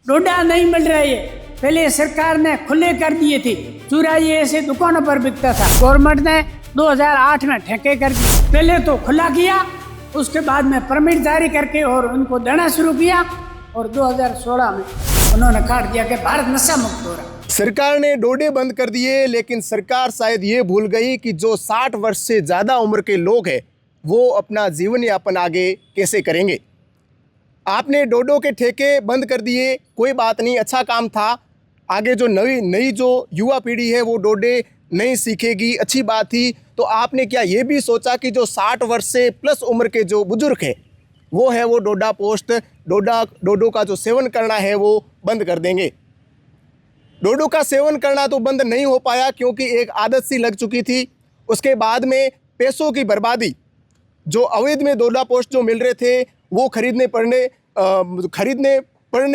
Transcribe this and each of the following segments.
डोडा नहीं मिल रहा है। पहले सरकार ने खुले कर दिए थे, चुराई ऐसे दुकानों पर बिकता था। गवर्नमेंट ने 2008 में ठेके कर दिए। पहले तो खुला किया, उसके बाद में परमिट जारी करके और उनको देना शुरू किया और 2016 में उन्होंने काट दिया कि भारत नशा मुक्त हो रहा। सरकार ने डोडे बंद कर दिए, लेकिन सरकार शायद ये भूल गई कि जो 60 वर्ष से ज़्यादा उम्र के लोग हैं वो अपना जीवन यापन आगे कैसे करेंगे। आपने डोडो के ठेके बंद कर दिए, कोई बात नहीं, अच्छा काम था। आगे जो नई जो युवा पीढ़ी है वो डोडे नहीं सीखेगी, अच्छी बात थी। तो आपने क्या ये भी सोचा कि जो 60 वर्ष से प्लस उम्र के जो बुजुर्ग हैं वो डोडा पोस्ट डोडो का जो सेवन करना है वो बंद कर देंगे। डोडो का सेवन करना तो बंद नहीं हो पाया क्योंकि एक आदत सी लग चुकी थी। उसके बाद में पैसों की बर्बादी, जो अवैध में डोडा पोस्ट जो मिल रहे थे वो खरीदने पड़ने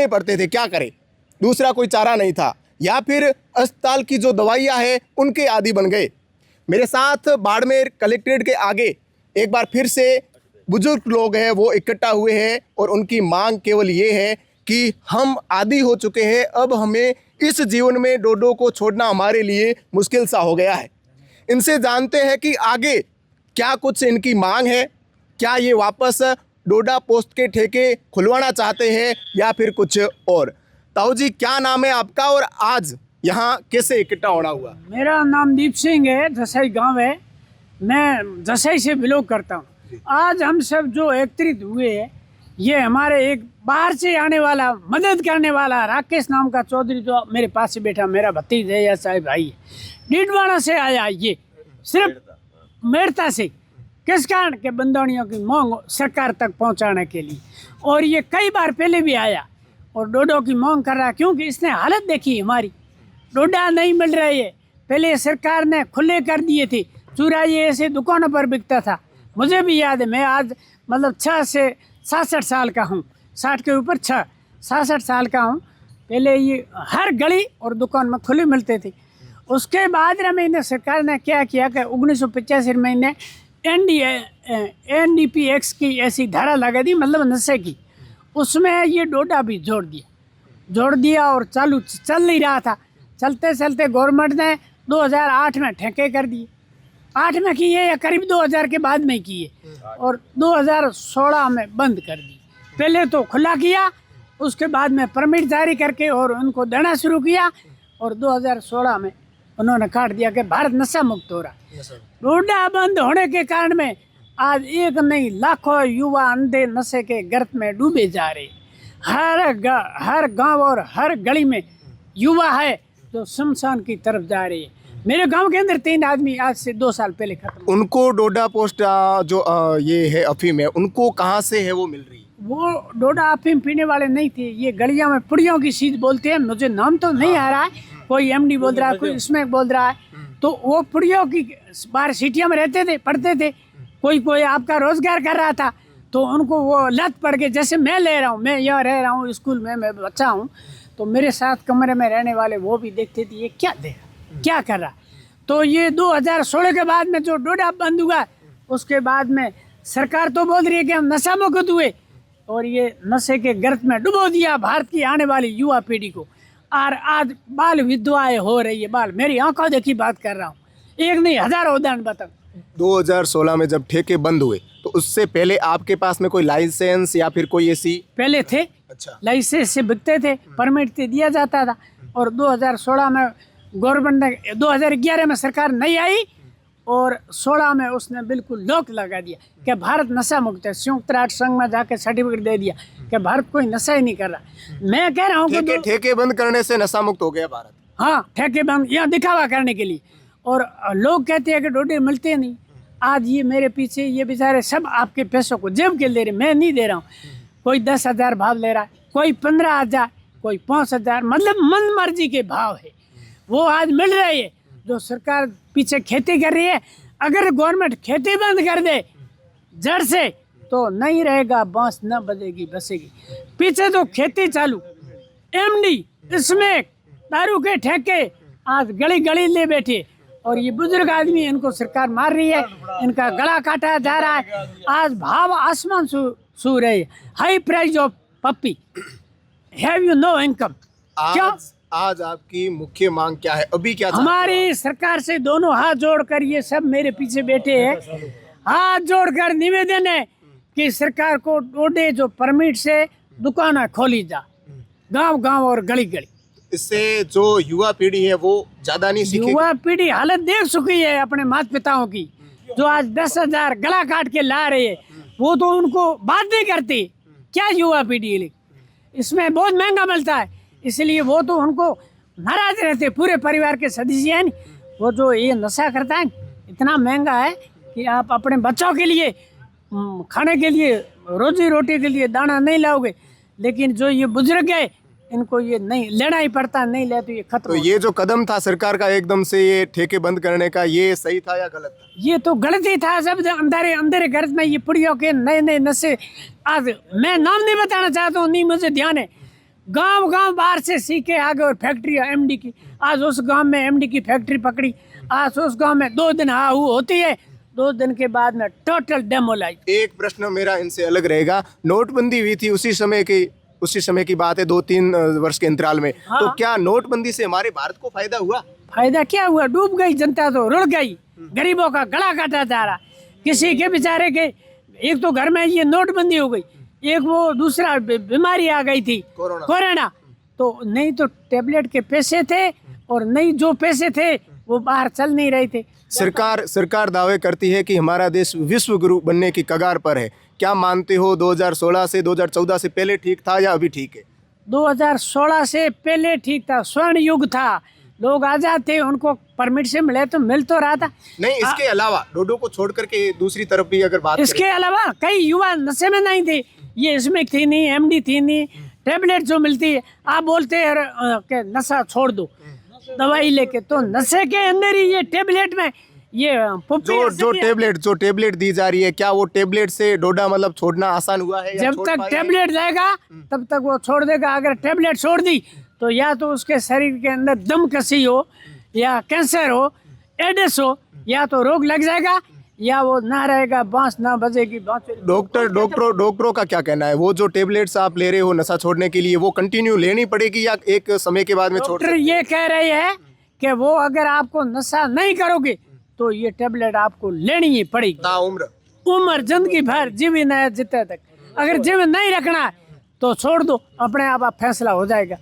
पड़ते थे। क्या करें, दूसरा कोई चारा नहीं था, या फिर अस्पताल की जो दवाइयाँ हैं उनके आदी बन गए। मेरे साथ बाड़मेर कलेक्ट्रेट के आगे एक बार फिर से बुजुर्ग लोग हैं वो इकट्ठा हुए हैं और उनकी मांग केवल ये है कि हम आदी हो चुके हैं, अब हमें इस जीवन में डोडो को छोड़ना हमारे लिए मुश्किल सा हो गया है। इनसे जानते हैं कि आगे क्या कुछ इनकी मांग है, क्या ये वापस डोडा पोस्ट के ठेके खुलवाना चाहते हैं या फिर कुछ और। ताऊ जी, क्या नाम है आपका और आज यहाँ कैसे इकट्ठा होना हुआ? मेरा नाम दीप सिंह है, जसई गांव है, मैं जसई से बिलोंग करता हूँ। आज हम सब जो एकत्रित हुए हैं, ये हमारे एक बाहर से आने वाला मदद करने वाला राकेश नाम का चौधरी जो मेरे पास से बैठा, मेरा भतीजा है या साहब भाई है, डीडवाना से आया। ये सिर्फ मेड़ता से किस कारण के बंदौड़ियों की मांग सरकार तक पहुंचाने के लिए, और ये कई बार पहले भी आया और डोडो की मांग कर रहा, क्योंकि इसने हालत देखी हमारी। डोडा नहीं मिल रहा है। पहले सरकार ने खुले कर दिए थे, चुराई ऐसे दुकानों पर बिकता था। मुझे भी याद है, मैं आज मतलब 6 से 67 साल का हूँ, 60 के ऊपर 66 साल का हूँ। पहले ये हर गली और दुकान में खुले मिलते थे। उसके बाद में सरकार ने क्या किया कि 1985 में ने NDPX की ऐसी धारा लगा दी, मतलब नशे की। उसमें ये डोडा भी जोड़ दिया और चल नहीं रहा था। चलते चलते गवर्नमेंट ने 2008 में ठेके कर दिए। 8 में किए या करीब 2000 के बाद में किए और 2016 में बंद कर दी। पहले तो खुला किया, उसके बाद में परमिट जारी करके और उनको देना शुरू किया और 2016 में उन्होंने काट दिया कि भारत नशा मुक्त हो रहा। डोडा बंद होने के कारण में आज एक नहीं लाखों युवा अंधे नशे के गर्त में डूबे जा रहे। हर गांव और हर गली में युवा है जो शमशान की तरफ जा रही है। मेरे गांव के अंदर 3 आदमी आज से 2 साल पहले खत्म। उनको डोडा पोस्ट जो ये है अफीम है, उनको कहाँ से है वो मिल रही है? वो डोडा अफीम पीने वाले नहीं थे, ये गलियां में पुड़ियों की चीज बोलते हैं, मुझे नाम तो नहीं आ रहा है, कोई MD बोल रहा है, कोई इसमें बोल रहा है। तो वो पुड़ियों की बाहर सिटियों में रहते थे, पढ़ते थे, कोई आपका रोजगार कर रहा था, तो उनको वो लत पड़ के, जैसे मैं ले रहा हूँ, मैं यहाँ रह रहा हूँ स्कूल में, मैं बच्चा हूँ, तो मेरे साथ कमरे में रहने वाले वो भी देखते थे ये क्या दे रहा, क्या कर रहा। तो ये 2016 के बाद में जो डोडा बंद हुआ, उसके बाद में सरकार तो बोल रही है कि हम नशा मुक्त हुए, और ये नशे के गर्त में डुबो दिया भारत की आने वाली युवा पीढ़ी को। और आज बाल विधवाएं हो रही है, बाल, मेरी आंखों देखी बात कर रहा हूँ, एक नहीं हजारों उदाहरण बताऊँ। 2016 में जब ठेके बंद हुए तो उससे पहले आपके पास में कोई लाइसेंस या फिर कोई ऐसी? पहले थे। अच्छा। लाइसेंस से बिकते थे, परमिट से दिया जाता था। और 2016 में गवर्नमेंट ने, 2011 में सरकार नहीं आई और 16 में उसने बिल्कुल लॉक लगा दिया कि भारत नशा मुक्त है। संयुक्त राष्ट्र संघ में जाके सर्टिफिकेट दे दिया कि भारत कोई नशा ही नहीं कर रहा। मैं कह रहा हूँ कि ठेके बंद करने से नशा मुक्त हो गया भारत। हाँ, ठेके बंद, यहाँ दिखावा करने के लिए। और लोग कहते हैं कि डोडे मिलते नहीं। आज ये मेरे पीछे ये बेचारे सब आपके पैसों को जेब के ले रहे, मैं नहीं दे रहा हूँ। कोई 10,000 भाव ले रहा है, कोई 15,000, कोई 5,000, मतलब मन मर्जी के भाव है वो आज मिल रही है। जो सरकार पीछे खेती कर रही है, अगर गवर्नमेंट खेती बंद कर दे जड़ से तो नहीं रहेगा, बांस न बजेगी बसेगी। पीछे तो खेती चालू, MD इसमें दारू के ठेके आज गली गली ले बैठे, और ये बुजुर्ग आदमी, इनको सरकार मार रही है, इनका गला काटा जा रहा है। आज भाव आसमान छू रहे, high price of puppy have you no income? क्या आज आपकी मुख्य मांग क्या है? अभी क्या चाहते हो? हमारी सरकार से दोनों हाथ जोड़कर, ये सब मेरे पीछे बैठे हैं, हाथ जोड़कर निवेदन है कि सरकार को डोडे जो परमिट से दुकानें खोली जा, गांव गांव और गली गली। इससे जो युवा पीढ़ी है वो ज्यादा नहीं सीखेगी। युवा पीढ़ी हालत देख चुकी है अपने माता पिताओं की, जो आज 10,000 गला काट के ला रहे हैं, वो तो उनको बात नहीं करती। क्या युवा पीढ़ी है? इसमें बहुत महंगा मिलता है, इसलिए वो तो उनको नाराज रहते, पूरे परिवार के सदस्य हैं। वो जो ये नशा करता है इतना महंगा है कि आप अपने बच्चों के लिए खाने के लिए, रोजी रोटी के लिए दाना नहीं लाओगे, लेकिन जो ये बुजुर्ग है इनको ये नहीं लेना ही पड़ता, नहीं ले तो ये खत्म। तो ये जो कदम था सरकार का एकदम से ये ठेके बंद करने का, ये सही था या गलत था? ये तो गलत ही था। सब अंधेरे अंधेरे घर में ये पुड़ियों के नए नए नशे, आज मैं नाम नहीं बताना चाहता हूँ, नहीं मुझे ध्यान है, गांव गांव बाहर से सीखे आगे और फैक्ट्री एमडी की, आज उस गांव में एमडी की फैक्ट्री पकड़ी, आज उस गांव में 2 दिन हाँ होती है, 2 दिन के बाद में टोटल डेमोलाइज। एक प्रश्न मेरा इनसे अलग रहेगा, नोटबंदी हुई थी उसी समय की बात है, 2-3 वर्ष के अंतराल में। हाँ। तो क्या नोटबंदी से हमारे भारत को फायदा हुआ? फायदा क्या हुआ? डूब गई जनता, तो रुड़ गई, गरीबों का गला काटा जा रहा, किसी के बेचारे के, एक तो घर में ये नोटबंदी हो गई, एक वो दूसरा बीमारी आ गई थी कोरोना, तो नहीं तो टेबलेट के पैसे थे और नहीं जो पैसे थे वो बाहर चल नहीं रहे थे। सरकार दावे करती है कि हमारा देश विश्व गुरु बनने की कगार पर है। क्या मानते हो 2016 से 2014 से पहले ठीक था या अभी ठीक है? 2016 से पहले ठीक था, स्वर्ण युग था, लोग आजाद थे, उनको परमिट से मिले तो मिल तो रहा था। नहीं, इसके अलावा डोडो को छोड़ करके दूसरी तरफ भी अगर बात इसके अलावा कई युवा नशे में नहीं थे, ये इसमें थी नहीं, एमडी थी नहीं, टेबलेट जो मिलती है, आप बोलते हैं कि नशा छोड़ दो दवाई लेके, तो नशे के अंदर ही ये टेबलेट में ये जो टेबलेट दी जा रही है, क्या वो टेबलेट से डोडा मतलब छोड़ना आसान हुआ है? जब तक टेबलेट जाएगा तब तक वो छोड़ देगा। अगर टेबलेट छोड़ दी तो या तो उसके शरीर के अंदर दम कसी हो, या कैंसर हो, एड्स हो, या तो रोग लग जाएगा, या वो ना रहेगा, बांस ना बजेगी। डॉक्टरों का क्या कहना है? वो जो टेबलेट्स आप ले रहे हो नशा छोड़ने के लिए, वो कंटिन्यू लेनी पड़ेगी या एक समय के बाद में छोड़? डॉक्टर ये कह रहे हैं कि वो अगर आपको नशा नहीं करोगे तो ये टेबलेट आपको लेनी ही पड़ेगी। उम्र जिंदगी भर जीवी न जितने तक। अगर जीव नहीं रखना है तो छोड़ दो, अपने आप फैसला हो जाएगा।